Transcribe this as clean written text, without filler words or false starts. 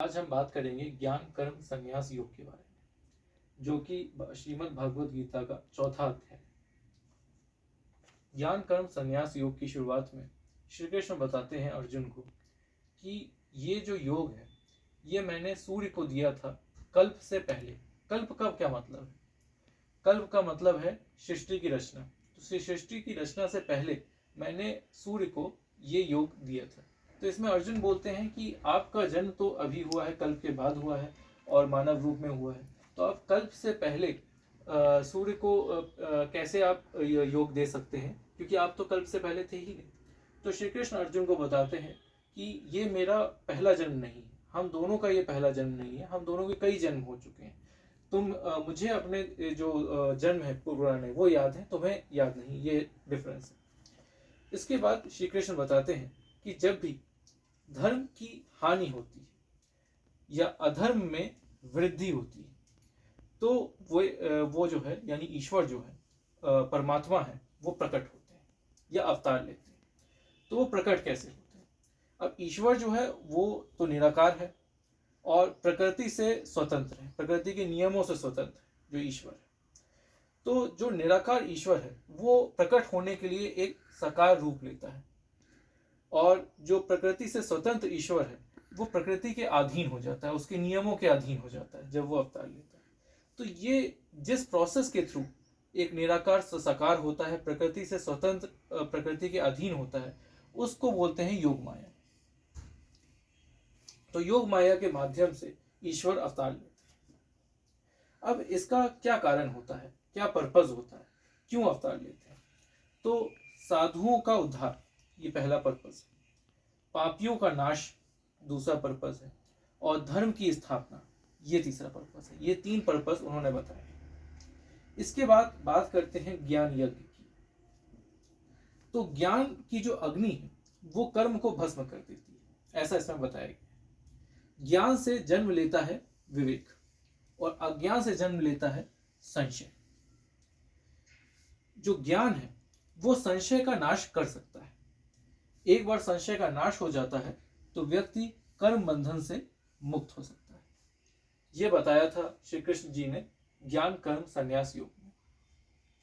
आज हम बात करेंगे ज्ञान कर्म संन्यास योग के बारे में, जो कि श्रीमद् भागवत गीता का चौथा अध्याय है। ज्ञान कर्म संन्यास योग की शुरुआत में श्री कृष्ण बताते हैं अर्जुन को कि ये जो योग है ये मैंने सूर्य को दिया था कल्प से पहले। कल्प का क्या मतलब है? कल्प का मतलब है सृष्टि की रचना। तो सृष्टि की रचना से पहले मैंने सूर्य को ये योग दिया था। तो इसमें अर्जुन बोलते हैं कि आपका जन्म तो अभी हुआ है, कल्प के बाद हुआ है और मानव रूप में हुआ है, तो आप कल्प से पहले सूर्य को कैसे आप योग दे सकते हैं, क्योंकि आप तो कल्प से पहले थे ही नहीं। तो श्री कृष्ण अर्जुन को बताते हैं कि ये मेरा पहला जन्म नहीं है, हम दोनों का ये पहला जन्म नहीं है, हम दोनों के कई जन्म हो चुके हैं। तुम मुझे अपने जो जन्म है पुराने वो याद है, तुम्हें याद नहीं, ये डिफरेंस है। इसके बाद श्री कृष्ण बताते हैं कि जब भी धर्म की हानि होती है या अधर्म में वृद्धि होती है तो वो जो है यानी ईश्वर जो है परमात्मा है, वो प्रकट होते हैं या अवतार लेते हैं। तो वो प्रकट कैसे होते हैं? अब ईश्वर जो है वो तो निराकार है और प्रकृति से स्वतंत्र है, प्रकृति के नियमों से स्वतंत्र जो ईश्वर है। तो जो निराकार ईश्वर है वो प्रकट होने के लिए एक साकार रूप लेता है, और जो प्रकृति से स्वतंत्र ईश्वर है वो प्रकृति के अधीन हो जाता है, उसके नियमों के अधीन हो जाता है जब वो अवतार लेता है। तो ये जिस प्रोसेस के थ्रू एक निराकार साकार होता है, प्रकृति से स्वतंत्र, प्रकृति के अधीन होता है, उसको बोलते हैं योग माया। तो योग माया के माध्यम से ईश्वर अवतार लेते हैं। अब इसका क्या कारण होता है, क्या पर्पज होता है, क्यों अवतार लेते हैं? तो साधुओं का उद्धार ये पहला पर्पज है, पापियों का नाश दूसरा पर्पज है, और धर्म की स्थापना ये तीसरा पर्पज है। ये तीन पर्पज उन्होंने बताए। इसके बाद बात करते हैं ज्ञान यज्ञ की। तो ज्ञान की जो अग्नि है वो कर्म को भस्म कर देती है, ऐसा इसमें बताया गया। ज्ञान से जन्म लेता है विवेक और अज्ञान से जन्म लेता है संशय। जो ज्ञान है वो संशय का नाश कर सकता है। एक बार संशय का नाश हो जाता है तो व्यक्ति कर्म बंधन से मुक्त हो सकता है। ये बताया था श्री कृष्ण जी ने ज्ञान कर्म संन्यास योग।